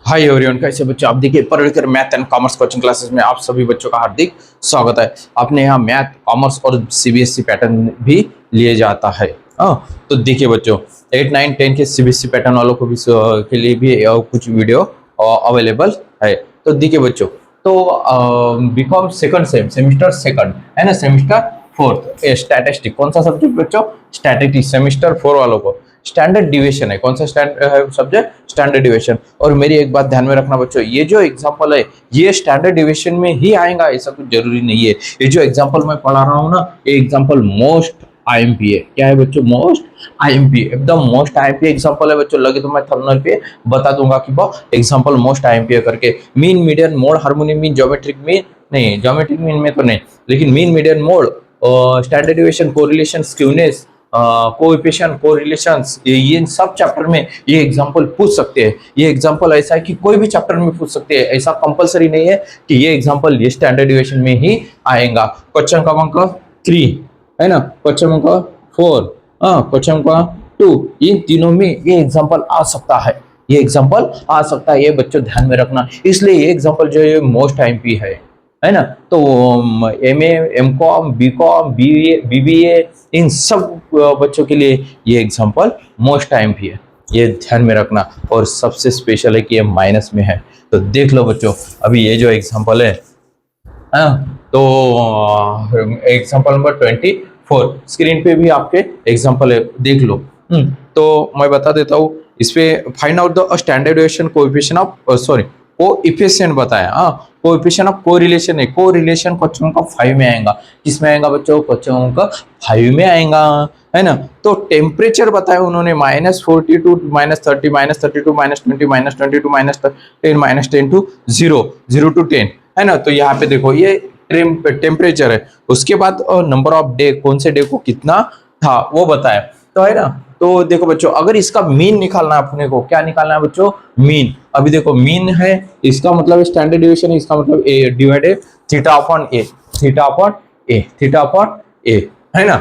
Hi everyone, कैसे बच्चों आप देखिए पढ़कर math and commerce coaching classes में आप सभी बच्चों का हार्दिक स्वागत है। आपने यहाँ मैथ कॉमर्स और सीबीएसई पैटर्न भी लिए जाता है। तो देखिए बच्चों 8 9 10 के सीबीएसई पैटर्न वालों को भी के लिए भी कुछ वीडियो अवेलेबल है। तो देखिए बच्चों, तो बीकॉम सेकंड सेमिस्टर सेकंड है ना, सेमिस्टर फोर्थ स्टैटिस्टिक कौन सा सब्जेक्ट बच्चों? स्टैटिस्टिक सेमिस्टर 4 वालों को स्टैंडर्ड डिविएशन है। कौन सा सब्जेक्ट? Standard deviation. और मेरी एक बात ध्यान में रखना बच्चों, ये जो एग्जांपल है ये स्टैंडर्ड डिविएशन में ही आएगा ऐसा कुछ जरूरी नहीं है। ये जो एग्जांपल मैं पढ़ा रहा हूँ ना, ये एग्जांपल मोस्ट आईएमपी है। क्या है बच्चों? मोस्ट आईएमपी, एकदम मोस्ट आईएमपी एग्जांपल है बच्चों। लगे तो मैं थंबनेल पे बता दूंगा कि एग्जांपल मोस्ट आईएमपी है करके। Mean, median, mode, harmonic mean, geometric mean नहीं, ज्योमेट्रिक मीन में तो नहीं, लेकिन mean, median, mode, standard deviation, correlation, skewness, coefficient, correlations, ये इन सब चैप्टर में ये एग्जांपल पूछ सकते हैं। ये एग्जांपल ऐसा है कि कोई भी चैप्टर में पूछ सकते हैं, ऐसा कंपलसरी नहीं है कि ये एग्जांपल ये स्टैंडर्ड डिविएशन में ही आएगा। क्वेश्चन क्रमांक 3 है ना, क्वेश्चन क्रमांक 4, क्वेश्चन क्रमांक 2, इन तीनों में ये एग्जांपल आ सकता है। ये एग्जांपल आ सकता है, ये बच्चों ध्यान में रखना। इसलिए ये एग्जांपल जो है मोस्ट आईएमपी है ना। तो एमए, एमकॉम, बीकॉम, बीबीए, इन सब बच्चों के लिए ये एग्जांपल मोस्ट आईएमपी है, ये ध्यान में रखना। और सबसे स्पेशल है कि ये माइनस में है। तो देख लो बच्चों, अभी ये जो एग्जांपल है, तो एग्जांपल नंबर 24 स्क्रीन पे भी आपके एग्जांपल है, देख लो। तो मैं बता देता हूँ इस पे। Find out the standard deviation coefficient of coefficient बताया। कोएफिशिएंट ऑफ कोरिलेशन है। कोरिलेशन क्वेश्चन का 5 में आएगा। किसमें आएगा बच्चों? क्वेश्चन का 5 में आएगा, है ना। तो टेम्परेचर बताया उन्होंने -42, -30, -32, -20, -22, -10 टू 0, 0 to 10, है ना। तो यहाँ पे देखो ये टेम्परेचर है। उसके बाद नंबर ऑफ डे, कौन से डे को कितना था वो बताया, तो है ना। तो देखो बच्चों, अगर इसका मीन निकालना है अपने को, क्या निकालना है बच्चों? मीन। अभी देखो मीन है, इसका मतलब स्टैंडर्ड डिविएशन है, इसका मतलब ए डिवाइडेड थीटा अपॉन ए, थीटा अपॉन ए, थीटा अपॉन ए, है ना।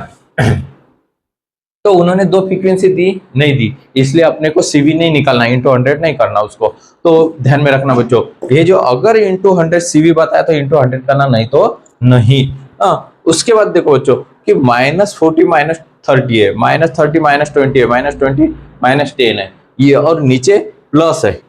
तो उन्होंने दो फ्रीक्वेंसी दी नहीं दी, इसलिए अपने को सीवी नहीं निकालना, इंटू 100 नहीं करना उसको। तो ध्यान में रखना बच्चों, ये जो अगर इंटू 100 सीवी बताया तो इंटू 100 करना, नहीं तो नहीं। उसके बाद देखो बच्चों कि -40 -30 है, -30 -20 है, -20 -10 है ये, और नीचे प्लस है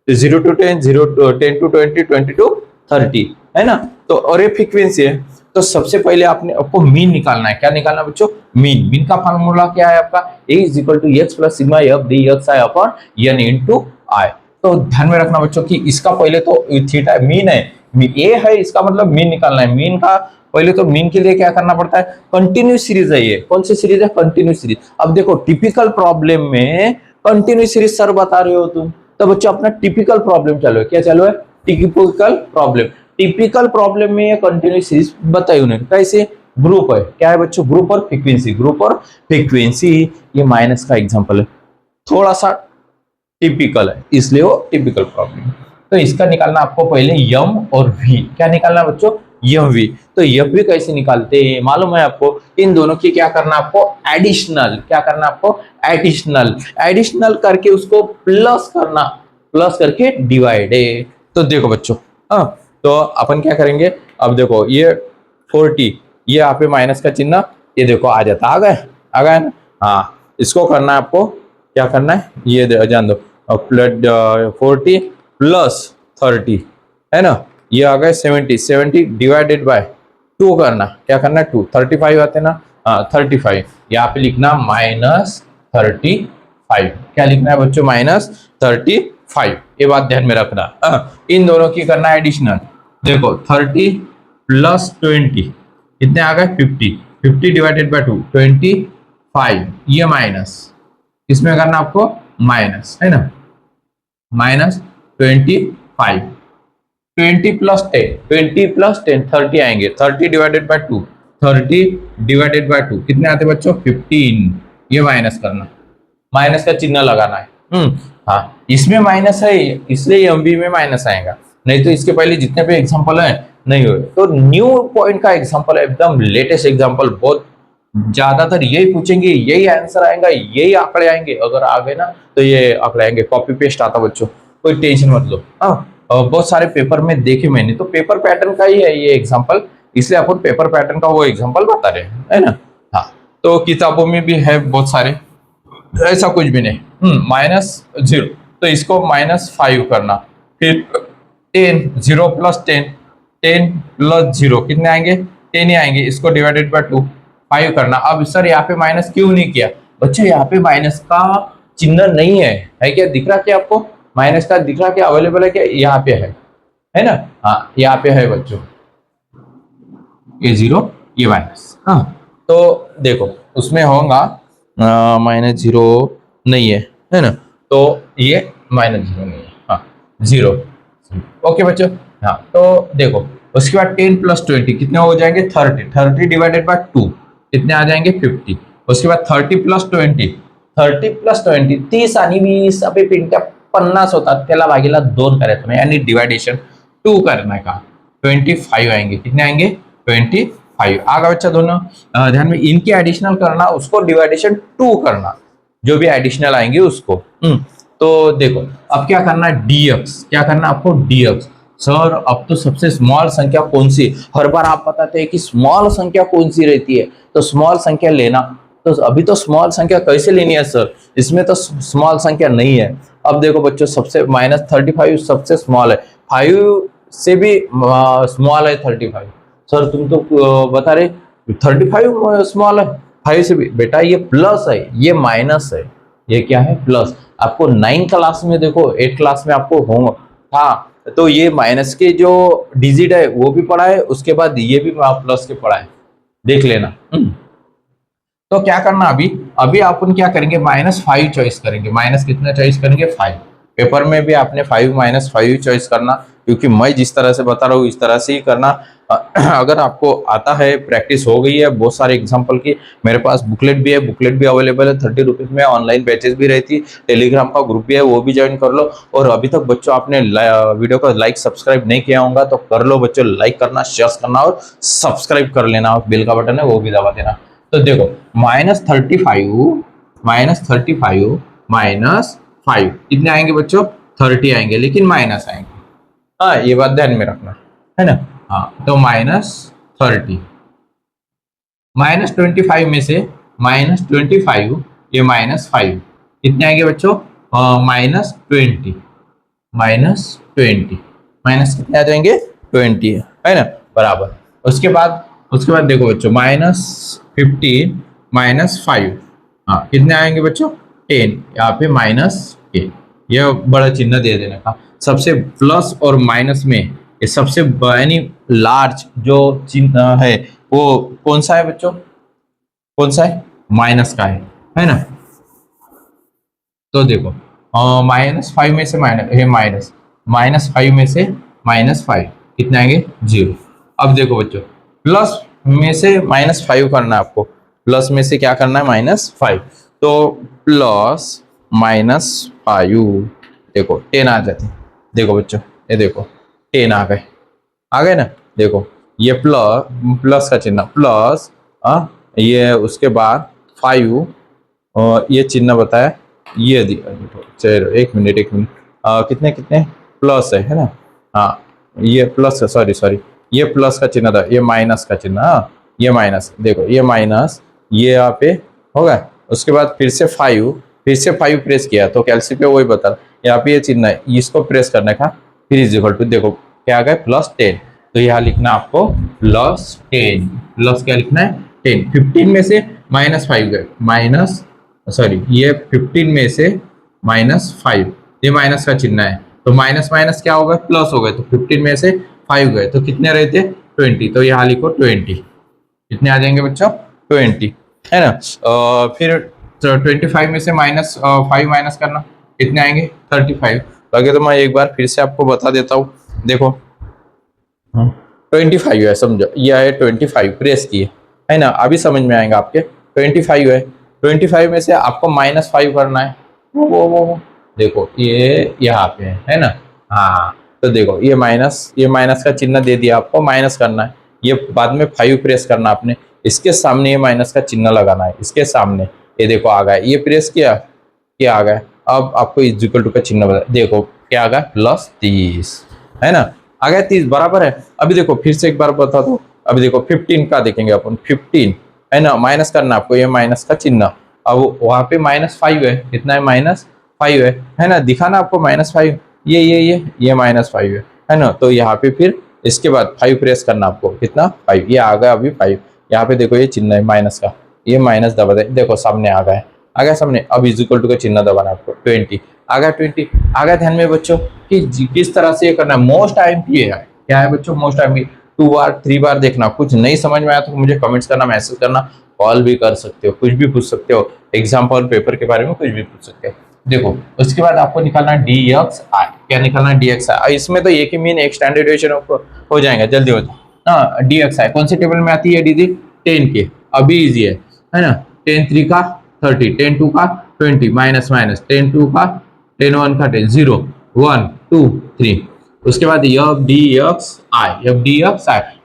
0 to 10, 0 to 10 to 20, 20 to 30, है ना। तो और ये फ्रीक्वेंसी है। तो सबसे पहले आपको मीन निकालना है। क्या निकालना है बच्चों? मीन। मीन का फार्मूला क्या है आपका? A = x + sigma f dxi upon n into i. तो ध्यान में रखना बच्चों कि इसका पहले तो थीटा मीन है, ए है, इसका मतलब मीन निकालना है। मीन का पहले तो मीन के लिए क्या करना पड़ता है? कंटिन्यूस सीरीज है ये। कौन सी सीरीज है? Continuous series. अब देखो टिपिकल प्रॉब्लम में कंटिन्यूस सीरीज सर बता रहे हो तुम, तो बच्चों अपना टिपिकल प्रॉब्लम चालू है। क्या चालू है? Typical problem. टिपिकल प्रॉब्लम में ये कंटिन्यूस सीरीज बताई उन्होंने। कैसे? ग्रुप है। क्या है बच्चों? ग्रुप और फ्रीक्वेंसी। ग्रुप और फ्रीक्वेंसी, ये माइनस का एग्जांपल है, थोड़ा सा टिपिकल है, इसलिए वो टिपिकल प्रॉब्लम। तो इसका निकालना आपको पहले यम और वी। क्या निकालना बच्चों? यम वी। तो यम वी कैसे निकालते हैं मालूम है आपको? इन दोनों की क्या करना आपको? एडिशनल। क्या करना आपको? एडिशनल। एडिशनल करके उसको प्लस करना, प्लस करके डिवाइड है। तो देखो बच्चों, तो अपन क्या करेंगे? अब देखो ये 40, ये यहाँ पे माइनस का चिन्ह, ये देखो आ जाता, आ गए ना। हाँ, इसको करना है आपको, क्या करना है ये जान दो, 40 + 30, है ना। ये आ गए 70, 70 डिवाइडेड बाय 2 करना। क्या करना है? 2, 35 आते ना, 35। यहाँ पे लिखना -35। क्या लिखना है बच्चों? -35। ये बात ध्यान में रखना। इन दोनों की करना है एडिशनल। देखो 30 + 20 कितने आ गए? 50। 50 डिवाइडेड बाय 2, 25। ये माइनस, इसमें करना आपको माइनस, है ना, -25। 20 + 10, 20 + 10 30 आएंगे। 30 डिवाइडेड बाय 2, 30 डिवाइडेड बाय 2 कितने आते बच्चों? 15। ये माइनस करना, माइनस का चिन्ह लगाना है। हाँ, इसमें माइनस है इसलिए एमबी में माइनस आएगा, नहीं तो इसके पहले जितने भी एग्जांपल है नहीं हुए। तो न्यू पॉइंट का एग्जांपल है, एकदम लेटेस्ट एग्जांपल। बहुत ज्यादातर यही पूछेंगे, यही आंसर आएगा, यही आंकड़े आएंगे। अगर आ गए ना तो ये आंकड़े आएंगे, कॉपी पेस्ट आता बच्चों। कोई टेंशन मत लो। हाँ, बहुत सारे पेपर में देखे मैंने, तो पेपर पैटर्न का ही है ये एग्जांपल, इसलिए अपन पेपर पैटर्न का वो एग्जांपल बता रहे हैं, है ना। हाँ, तो किताबों में भी है बहुत सारे, ऐसा कुछ भी नहीं। -0, तो इसको -5 करना, फिर 10, 0 + 10, 10 + 0 कितने आएंगे, 10 ही आएंगे। इसको डिवाइडेड बाय 2, 5 करना। अब सर यहाँ पे माइनस क्यों नहीं किया? बच्चे यहाँ पे माइनस का चिन्ह नहीं है क्या? दिख रहा क्या आपको? माइनस का दिख रहा क्या? अवेलेबल है क्या? यहाँ पे है ना। हाँ, यहाँ पे है बच्चों, ये 0 ये माइनस। हाँ, तो देखो उसमें होगा -0 नहीं है ना, तो ये -0 नहीं है। हाँ, 0। ओके बच्चों। हाँ, तो देखो उसके बाद 10 + 20 कितने हो जाएंगे? 30। 30 डिवाइडेड बाय 2 कितने आ जाएंगे? 50। उसके बाद 30 + 20, 30 + 20 30 आणि 20 अबे पिंट्या 50 होतात, त्याला भागीला 2 करायचं नाही आणि डिवाइडेशन 2 करना का 25 आएंगे। कितने आएंगे? 25 आगा बच्चा दोनों। ध्यान में, इनकी एडिशनल करना, उसको डिवाइडेशन 2 करना, जो भी एडिशनल आएंगे उसको। तो देखो अब क्या करना है? dx, क्या करना है आपको? dx। सर अब तो सबसे स्मॉल संख्या कौन सी? हर बार आप बताते हैं कि स्मॉल संख्या कौन सी रहती है, तो स्मॉल संख्या लेना। तो अभी तो स्मॉल संख्या कैसे लेनी है सर? इसमें तो स्मॉल संख्या नहीं है। अब देखो बच्चों, सबसे -35 सबसे स्मॉल है, 5 से भी स्मॉल है 35। सर तुम तो बता रहे 35 स्मॉल है 5 से भी। बेटा ये प्लस है, ये माइनस है, ये क्या है? प्लस। आपको 9 क्लास में देखो, 8 क्लास में आपको होगा, हाँ, तो ये माइनस के जो डिजिट है वो भी पढ़ा है, उसके बाद ये भी प्लस के पढ़ा है, देख लेना। तो क्या करना अभी अपन क्या करेंगे? -5 चॉइस करेंगे। माइनस कितना चॉइस करेंगे? 5। पेपर में भी आपने 5 -5 चॉइस करना, क्योंकि मैं जिस तरह से बता रहा हूँ इस तरह से ही करना। अगर आपको आता है, प्रैक्टिस हो गई है बहुत सारे एग्जाम्पल की, मेरे पास बुकलेट भी है, बुकलेट भी अवेलेबल है 30 रुपीज में। ऑनलाइन बैचेस भी रहती है, टेलीग्राम का ग्रुप भी है, वो भी ज्वाइन कर लो। और अभी तक बच्चों आपने वीडियो को लाइक सब्सक्राइब नहीं किया होगा तो कर लो बच्चों, लाइक करना, शेयर करना और सब्सक्राइब कर लेना, और बेल का बटन है वो भी दबा देना। तो देखो -35 -5 कितने आएंगे बच्चों? 30 आएंगे, लेकिन माइनस आएंगे। हाँ, ये बात ध्यान में रखना, है ना। हाँ, तो -30, -25 में से -25, ये -5 कितने आएंगे बच्चों? -20, -20 माइनस कितने आ जाएंगे? 20, है ना, बराबर। उसके बाद देखो बच्चों, -15 -5, हाँ कितने आएंगे बच्चों? 10। यहाँ पे -10, यह बड़ा चिन्ह दे देने का। सबसे प्लस और माइनस में ये सबसे यानी लार्ज जो चिन्ह है वो कौन सा है बच्चों? कौन सा है? माइनस का है ना। तो देखो -5 में से -5 में से -5 कितने आएंगे? 0। अब देखो बच्चों, प्लस में से -5 करना है आपको, प्लस में से क्या करना है? -5, तो प्लस -5, देखो 10 आ जाते हैं। देखो बच्चों, ये देखो 10 आ गए ना। देखो ये प्लस का चिन्ह, प्लस ये, उसके बाद 5 और ये चिन्ह बताया, ये दिया। चलो एक मिनट कितने प्लस है ना। हाँ, ये प्लस है, सॉरी ये प्लस का चिन्ह था, ये माइनस का चिन्ह। हाँ, ये माइनस, देखो ये माइनस, ये यहाँ पे होगा। उसके बाद फिर से 5 प्रेस किया तो कैलसी पे वही बता, यहाँ पे ये चिन्ह है, इसको प्रेस करने का, फिर इज इक्वल टू, देखो क्या आ गया? +10। तो यहाँ लिखना आपको +10, प्लस क्या लिखना है? 10। 15 में से -5 गए, ये 15 में से -5, ये माइनस का चिन्ह है, तो माइनस माइनस क्या हो गया? प्लस हो गए। तो 15 में से 5 गए तो कितने रहते? 20। तो यहाँ लिखो 20, कितने आ जाएंगे बच्चों? 20, है ना। फिर 25 में से -5 माइनस करना, कितने आएंगे? 35। तो आगे तो मैं एक बार फिर से आपको बता देता हूँ, देखो 25 है, समझो ये है 25 प्रेस किए, है ना। अभी समझ में आएगा आपके, 25 है, 25 में से आपको -5 करना है, वो देखो ये यहाँ पे है ना। हाँ, तो देखो ये माइनस का चिन्ह दे दिया आपको, माइनस करना है। ये बाद में 5 प्रेस करना आपने, इसके सामने ये माइनस का चिन्ह लगाना है, इसके सामने। ये देखो आ गया, ये प्रेस किया, आ गया। अब आपको इक्वल टू का चिन्ह बता, देखो क्या आ गया +30, है ना। आ गया 30 बराबर है। अभी देखो फिर से एक बार बता दो, अभी देखो 15 का देखेंगे अपन, 15 है ना, माइनस करना आपको, ये माइनस का चिन्ह, अब वहां पे -5 है, कितना है -5 है ना, दिखाना आपको -5, ये -5 है ना, तो यहाँ पे फिर इसके बाद 5 प्रेस करना आपको, कितना 5, ये आ गया अभी 5, यहाँ पे देखो ये चिन्ह है माइनस का, ये माइनस दबा दे, देखो सामने आ गया है, आ गया सामने। अब इक्वल टू का चिन्ह दबाना आपको, 20 आ गया, 20 आ गया। ध्यान में बच्चों कि किस तरह से ये करना है, मोस्ट आईएमपी है, क्या है बच्चों, मोस्ट आईएमपी। 2 बार 3 बार देखना, कुछ नहीं समझ में आया तो मुझे कमेंट्स करना, मैसेज करना, कॉल भी कर सकते हो, कुछ भी पूछ सकते हो, एग्जाम्पल पेपर के बारे में कुछ भी पूछ सकते हो। देखो उसके बाद आपको निकालना है DXI, क्या निकालना है DXI, इसमें तो एक ही मीन एक स्टैंडर्ड डेविएशन हो जाएगा, जल्दी हो जाए। हाँ DXI कौन सी टेबल में आती है दीदी, 10 के, अभी इजी है ना, 10 3 का 30, 10 2 का 20, माइनस माइनस 10 2 का 10 1 का 10, 0 1 2 3। उसके बाद DXI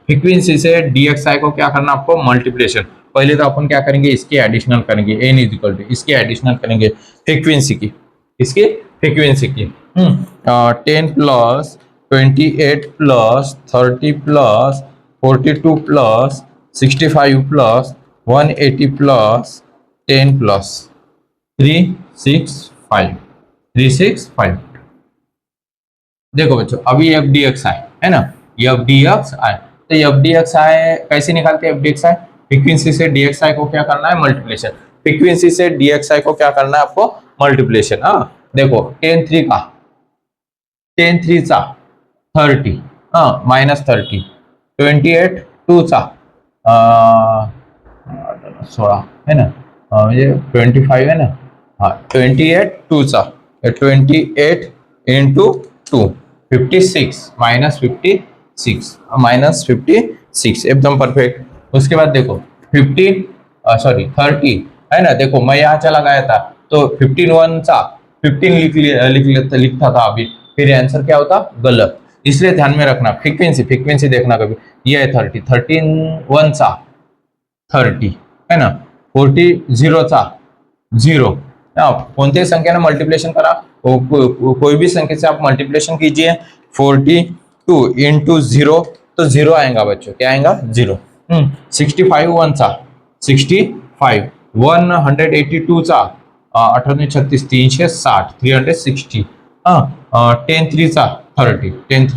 फ्रीक्वेंसी से DXI को क्या करना आपको, मल्टीप्लिकेशन। पहले तो अपन क्या करेंगे, इसके एडिशनल करेंगे, n इक्वल टू इसके एडिशनल करेंगे फ्रीक्वेंसी की, इसके फ्रीक्वेंसी की 10 plus 28 plus 30 plus 42 plus 65 plus 180 plus 10 plus 365। देखो बच्चों अभी FDXI है ना, FDXI, तो FDXI कैसे निकालते हैं, FDXI फ्रीक्वेंसी से DXI को क्या करना है, मल्टीप्लिकेशन। फ्रीक्वेंसी से DXI को क्या करना है आपको, मल्टीप्लिकेशन। हाँ देखो 10 3 का 30 -30, 28 2 16 है ना, ये 25 है ना, हाँ 28 2 28 इंटू 2 56 -56 एकदम परफेक्ट। उसके बाद देखो 30 है ना, देखो मैं यहाँ चला गया था तो 15 1 15 लिखता था अभी, फिर आंसर क्या होता, गलत। इसलिए ध्यान में रखना, फ्रीक्वेंसी देखना कभी, ये है 30, 13 1 30 है ना, 40 0 0। कोणत्याही संख्याने मल्टिप्लिकेशन करा, कोई भी संख्या से आप मल्टीप्लिकेशन कीजिए, 42 इंटू 0 तो 0 आएगा बच्चों, क्या आएगा 0। 65 1 65 182 18 36 360 360 10 3 30 10 3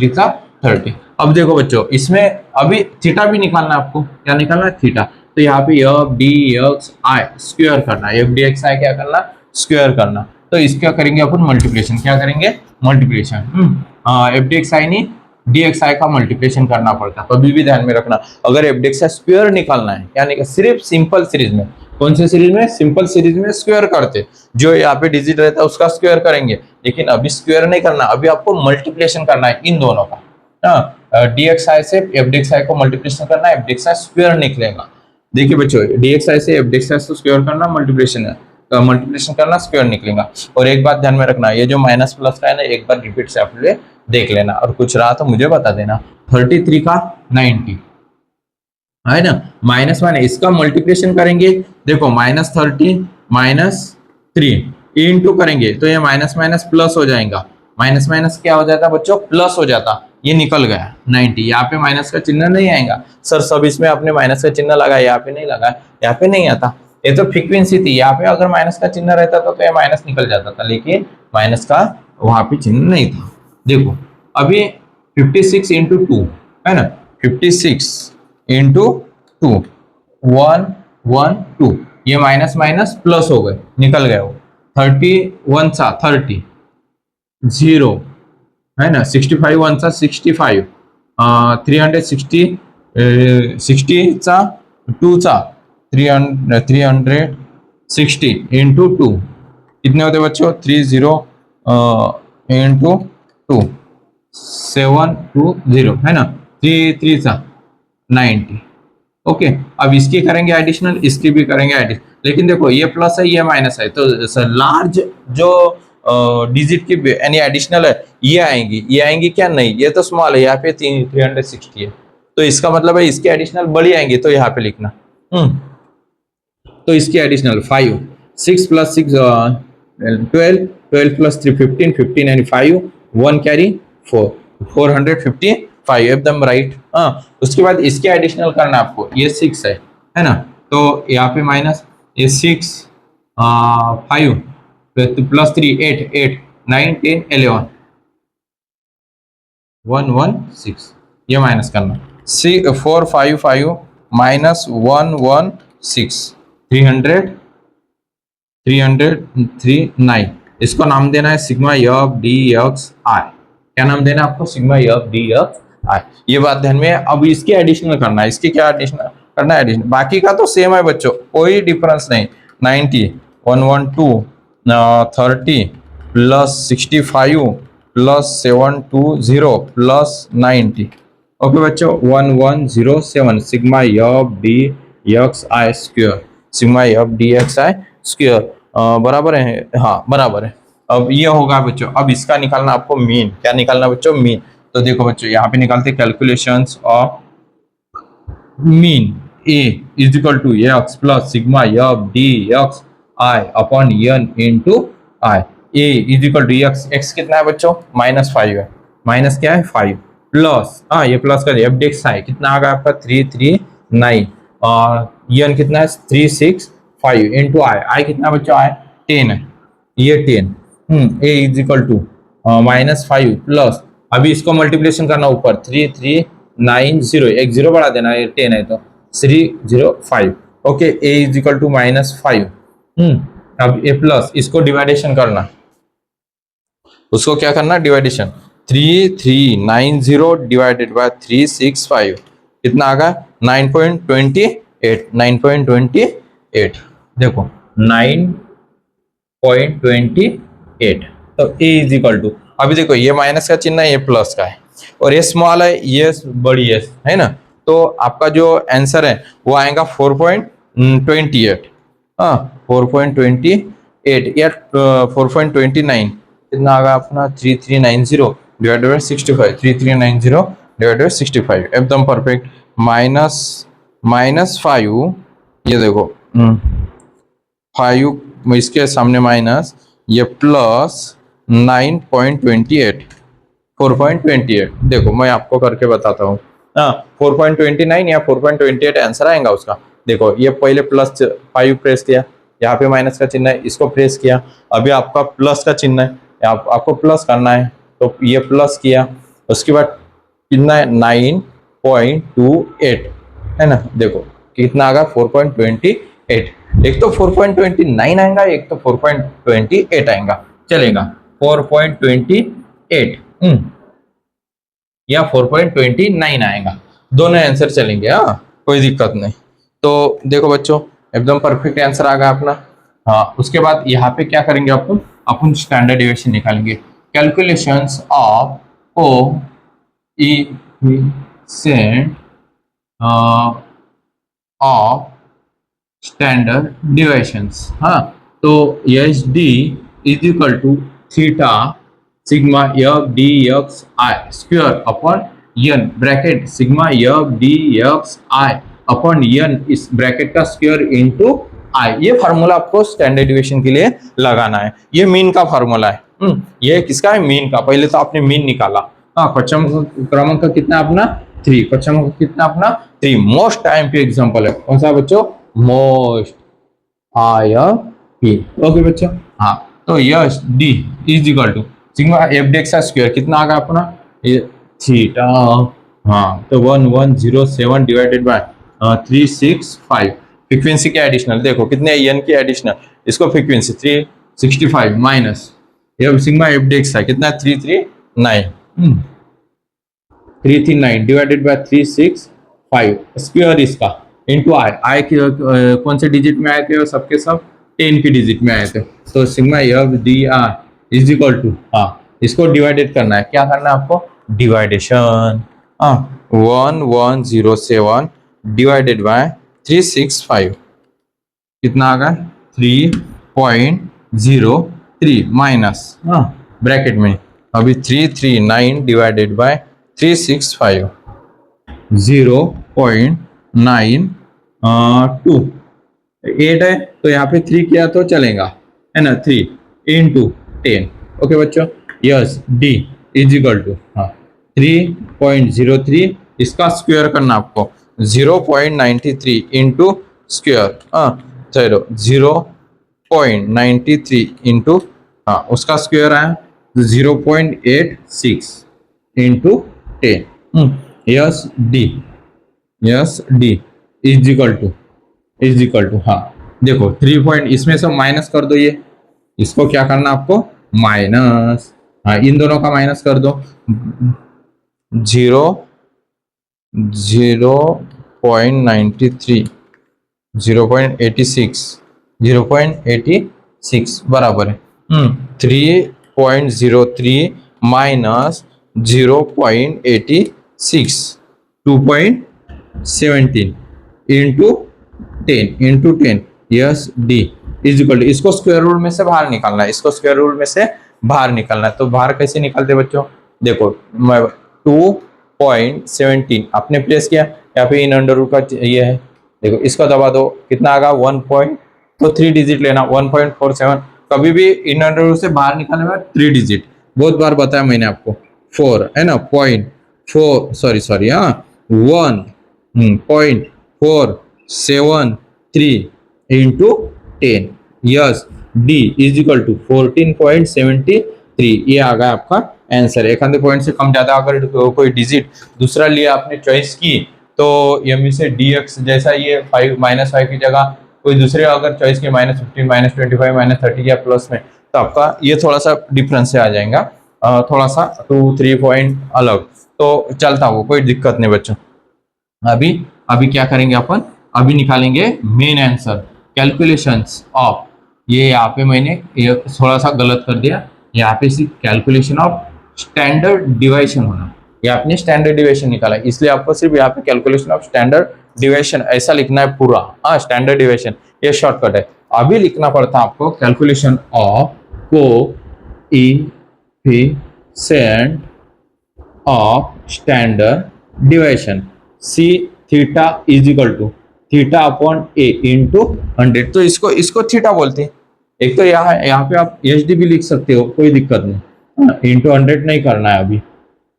30। अब देखो बच्चों इसमें अभी थीटा भी निकालना है आपको, क्या निकालना है, थीटा। तो यहाँ पे FDXI स्क्वायर करना है, FDXI क्या करना, स्क्वायर करना। तो इसका करेंगे अपन मल्टीप्लिकेशन, क्या करेंगे, मल्टीप्लिकेशन। FDXI नहीं DXI का मल्टीप्लिकेशन करना पड़ता है, कभी भी ध्यान में रखना। अगर FDXI स्क्वायर निकालना है, क्या निकाल, सिर्फ सिंपल सीरीज में, कौन से सीरीज में, सिंपल सीरीज में स्क्वायर करते, जो यहाँ पे डिजिट रहता है उसका स्क्वायर करेंगे, लेकिन अभी स्क्वायर नहीं करना, अभी आपको मल्टीप्लिकेशन करना है इन दोनों का। DXI से FDXI को मल्टीप्लिकेशन करना है, FDXI स्क्वायर निकलेगा। देखिए बच्चों DXI से FDXI को स्क्वायर करना, मल्टीप्लिकेशन करना, स्क्वायर निकलेगा। और एक बात ध्यान में रखना, ये जो माइनस प्लस का है ना, एक बार रिपीट से आप देख लेना, और कुछ रहा तो मुझे बता देना। 33 का 90 है ना, -1 इसका मल्टीप्लिकेशन करेंगे, देखो -30 -3 इंटू करेंगे तो ये माइनस माइनस प्लस हो जाएगा, माइनस माइनस क्या हो जाता बच्चों, प्लस हो जाता, ये निकल गया 90। यहाँ पे माइनस का चिन्ह नहीं आएगा सर, सब इसमें आपने माइनस का चिन्ह लगाया, यहाँ पे नहीं लगाया, यहाँ पे नहीं आता, ये तो फ्रीक्वेंसी थी, यहाँ पे अगर माइनस का चिन्ह रहता तो ये माइनस निकल जाता था, लेकिन माइनस का वहां पे चिन्ह नहीं था। देखो अभी 56 इंटू 2 है ना, 56 इंटू 2 1 1 2, ये माइनस माइनस प्लस हो गए, निकल गए वो 31 30 0 है ना, 65 1 65 360 60 2 360 इंटू 2 कितने होते बच्चों, 30 इंटू 2 720 है ना, 3 3 90। ओके अब इसकी करेंगे एडिशनल, इसकी भी करेंगे एडिशनल, लेकिन देखो ये प्लस है ये माइनस है, तो लार्ज जो डिजिट की यानी एडिशनल है ये आएंगी क्या, नहीं ये तो स्मॉल है, यहाँ पे 360 है, तो इसका मतलब है इसकी एडिशनल बड़ी आएंगी, तो यहाँ पे लिखना तो इसकी एडिशनल 5 6 प्लस 6 12 12 प्लस 3 15 15 यानी 5 1 कैरी 4, 455 एकदम राइट। हाँ, उसके बाद इसके एडिशनल करना है आपको, ये 6 है ना, तो यहाँ पे माइनस ये 6 5 प्लस 3 8 8 9 10 11 116, ये माइनस करना, 455 माइनस 116 300 309, इसको नाम देना है सिग्मा एफ डी एक्स आई। क्या नाम देना है आपको? सिग्मा एफ डी एक्स आई। ये बात ध्यान में है। अब इसकी एडिशनल करना है, इसकी क्या एडिशनल करना है? एडिशनल, बाकी का तो सेम है बच्चों, कोई डिफरेंस नहीं। 90 112 30 प्लस 65 प्लस 720 प्लस 90। ओके बच्चों, 1107 सिग्मा एफ डी एक्स आई square, sigma F D x आई स्क्वायर बराबर है। हाँ बराबर है। अब ये होगा बच्चों, अब इसका निकालना आपको मीन। क्या निकालना बच्चों? मीन। तो देखो बच्चों, यहाँ पे निकालते calculations of mean. A is equal to X plus sigma F D x I upon N into I. A is equal to X, X कितना है बच्चों? -5 है। माइनस क्या है? 5 प्लस, हाँ ये प्लस कर एफ डी एक्स आई कितना आ गया आपका? 339 और एन कितना है? 365 इंटू आई। आई कितना बच्चों? आई 10 है, ये 10। ए इज इक्वल टू -5 प्लस, अभी इसको मल्टीप्लिकेशन करना ऊपर, 3390, एक जीरो बढ़ा देना, ये 10 है तो 305। Okay, A is equal to -5। अब ए प्लस, इसको डिवाइडेशन करना, उसको क्या करना? डिवाइडेशन। 3390 डिवाइडेड बाय 365 कितना आ गया? 9.28। 9.28 देखो 9.28। तो ए इज इक्वल टू, अभी देखो ये माइनस का चिन्ह है, ये प्लस का है, और ये स्मॉल है, ये बड़ी है ना, तो आपका जो आंसर है वो आएगा 4.28। हाँ 4.28 या 4.29 कितना आ गया अपना? 3390 डिवाइडेड बाय 65। 3390 डिवाइडेड बाय 65 एकदम परफेक्ट। -5, ये देखो 5 इसके सामने माइनस, ये प्लस 9.28 4.28। देखो मैं आपको करके बताता हूँ। हाँ 4.29 या 4.28 आंसर आएगा उसका। देखो ये पहले प्लस 5 प्रेस किया, यहाँ पे माइनस का चिन्ह है, इसको प्रेस किया, अभी आपका प्लस का चिन्ह है, आपको प्लस करना है, तो ये प्लस किया, उसके बाद कितना है? 9.28 है ना। देखो कितना आ गया? 4.28। एक तो 4.29 आएगा, एक तो 4.28 आएगा, चलेगा 4.28 या 4.29 आएगा, दोनों आंसर चलेंगे। हाँ कोई दिक्कत नहीं। तो देखो बच्चों, एकदम परफेक्ट आंसर आ गया अपना। हाँ उसके बाद यहाँ पे क्या करेंगे अपन स्टैंडर्ड डिविएशन निकालेंगे। Calculations of coefficient of standard deviations. हाँ तो H D is equal to theta sigma F D x I square upon N bracket sigma F D x I upon N, इस ब्रैकेट का square into I. ये formula आपको standard deviation के लिए लगाना है। ये मीन का फार्मूला है। ये किसका है? मीन का। पहले तो आपने मीन निकाला। हाँ क्वेश्चन क्रमांक कितना अपना? 3। क्वेश्चन कितना अपना? 3। मोस्ट टाइम पे एग्जांपल है कौन सा बच्चों? Most IMP. ओके बच्चों। हाँ तो S D is equal to sigma F D X square कितना आ गया अपना? ये थीटा। हाँ तो 1107 डिवाइडेड बाय 365। फ्रीक्वेंसी के एडिशनल देखो कितने एन की एडिशनल, इसको फ्रीक्वेंसी 365 माइनस ये सिग्मा एफ डी एक्स है कितना? 339 339 डिवाइडेड बाय 365 स्क्वायर इसका इनटू आई। आई कौन से डिजिट में आए थे? सबके सब 10 की डिजिट में आए थे। तो sigma F D R is equal to, हाँ इसको डिवाइडेड करना है। क्या करना है आपको? डिवाइडेशन। 1107 डिवाइडेड बाय 365 कितना आ गया? 3.03 माइनस ब्रैकेट में अभी 339 डिवाइडेड बाय 365 0.92 8 है, तो यहाँ पे 3 किया तो चलेगा है ना, 3 into 10। ओके बच्चों, S D is equal to, हाँ 3.03, इसका स्क्वायर करना आपको 0.93 इंटू स्क्वायर, हाँ चलो 0.93 इंटू, हाँ उसका स्क्वायर आया 0.86 into 10, S D, S D is equal to, हाँ देखो 3 पॉइंट, इसमें से माइनस कर दो, ये इसको क्या करना आपको माइनस, हाँ इन दोनों का माइनस कर दो, 0.93 0.86 बराबर है 3.03 minus 0.86 2.17 into 10 S D is equal to, इसको स्क्वायर रूट में से बाहर निकालना है, इसको स्क्वायर रूट में से बाहर निकालना है। तो बाहर कैसे निकालते बच्चों, देखो 2.17 आपने प्लेस किया, यहाँ पे इन अंडर रूट का ये है, देखो इसको दबा दो, कितना आएगा 1 पॉइंट, तो 3 डिजिट लेना 1.47, कभी भी इन अंडर रूट से बाहर निकालने में 3 डिजिट, बहुत बार बताया मैंने आपको, 4 है ना, 0.4 सॉरी हाँ 1.473 into 10 S D is equal to 14.73, ये आ गया आपका आंसर। एक आधे पॉइंट से कम ज्यादा अगर कोई डिजिट दूसरा लिया आपने चॉइस की, तो एम से dx जैसा ये 5 -5 की जगह कोई दूसरे अगर चॉइस की -15 -25 -30 या प्लस में, तो आपका ये थोड़ा सा डिफरेंस से आ जाएगा, थोड़ा सा 2-3 पॉइंट अलग, तो चलता वो कोई दिक्कत नहीं बच्चों। अभी क्या करेंगे अपन, अभी निकालेंगे मेन आंसर, कैलकुलेशंस ऑफ, ये यहाँ पे मैंने ये थोड़ा सा गलत कर दिया, यहाँ पे सिर्फ कैलकुलेशन ऑफ स्टैंडर्ड डिविएशन होना, ये आपने स्टैंडर्ड डिविएशन निकाला, इसलिए आपको सिर्फ यहाँ पे कैलकुलेशन ऑफ स्टैंडर्ड डिविएशन ऐसा लिखना है पूरा, हाँ स्टैंडर्ड डिविएशन ये शॉर्टकट है। अभी लिखना पड़ता आपको calculation of coefficient of standard deviation, C theta is equal to theta upon A into 100, तो इसको थीटा बोलते हैं। एक तो यहाँ पे आप एच भी लिख सकते हो, कोई दिक्कत नहीं, इंटू 100 नहीं करना है अभी,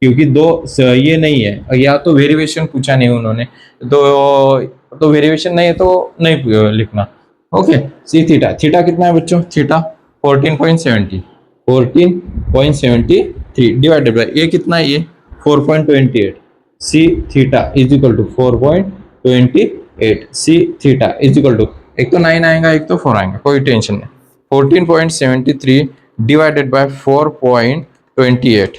क्योंकि ये नहीं है, या तो वेरिएशन पूछा नहीं उन्होंने, तो वेरिएशन नहीं है तो नहीं लिखना, ओके। सी थीटा कितना है बच्चों, थीटा 14.73 डिवाइडेड बाय ये कितना है, ये 4.28, C theta is equal to 4.28, C theta is equal to, एक तो 9 आएगा एक तो 4 आएगा, कोई टेंशन नहीं, 14.73 डिवाइडेड बाय 4.28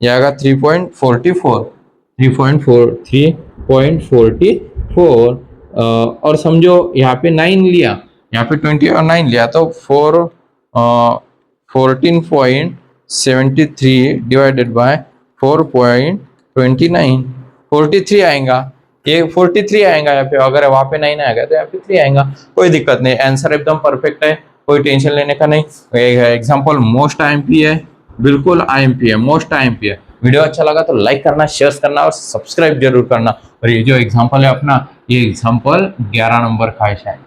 ये आएगा 3.44 और समझो यहाँ पे 9 लिया, यहाँ पे 20 और 9 लिया, तो 14.73 डिवाइडेड बाय 4.29 43 आएगा, ये 43 आएगा यहाँ पे, अगर वहाँ पे 9 आएगा तो यहाँ पे 3 आएगा, कोई दिक्कत नहीं, आंसर एकदम परफेक्ट है, कोई टेंशन लेने का नहीं। एग्जाम्पल मोस्ट आईएमपी है, बिल्कुल आईएमपी है, मोस्ट आईएमपी है। वीडियो अच्छा लगा तो लाइक करना, शेयर करना और सब्सक्राइब जरूर करना। और ये जो एग्जाम्पल है अपना, ये एग्जाम्पल 11 नंबर का है शायद,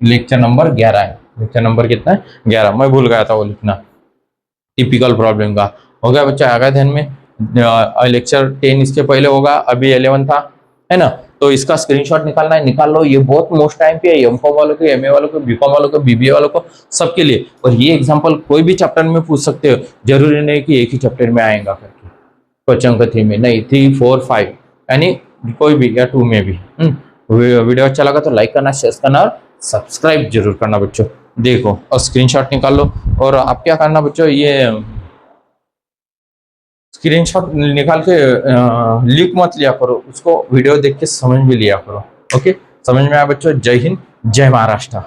लेक्चर नंबर 11 है, लेक्चर नंबर कितना है 11, मैं भूल गया था वो लिखना, टिपिकल प्रॉब्लम का हो गया बच्चा, आ गया ध्यान में। लेक्चर 10 इसके पहले होगा, अभी 11 था, है ना, तो इसका स्क्रीनशॉट निकालना है, निकाल लो, ये बहुत मोस्ट टाइम पे है, एमकॉम वालों को, एमए वालों को, बीकॉम वालों को, बीबीए वालों को, सबके लिए। और ये एग्जांपल कोई भी चैप्टर में पूछ सकते हो, जरूरी नहीं कि एक ही चैप्टर में आएगा करके, क्वेश्चन का 3 में नहीं, 3, 4, 5 यानी कोई भी, या 2 में भी। वीडियो अच्छा लगा तो लाइक करना, शेयर करना और सब्सक्राइब जरूर करना बच्चों। देखो और स्क्रीनशॉट निकाल लो, और आप क्या करना बच्चों, ये स्क्रीनशॉट निकाल के लिख मत लिया करो, उसको वीडियो देख के समझ भी लिया करो, ओके। समझ में आया बच्चों, जय हिंद, जय महाराष्ट्र।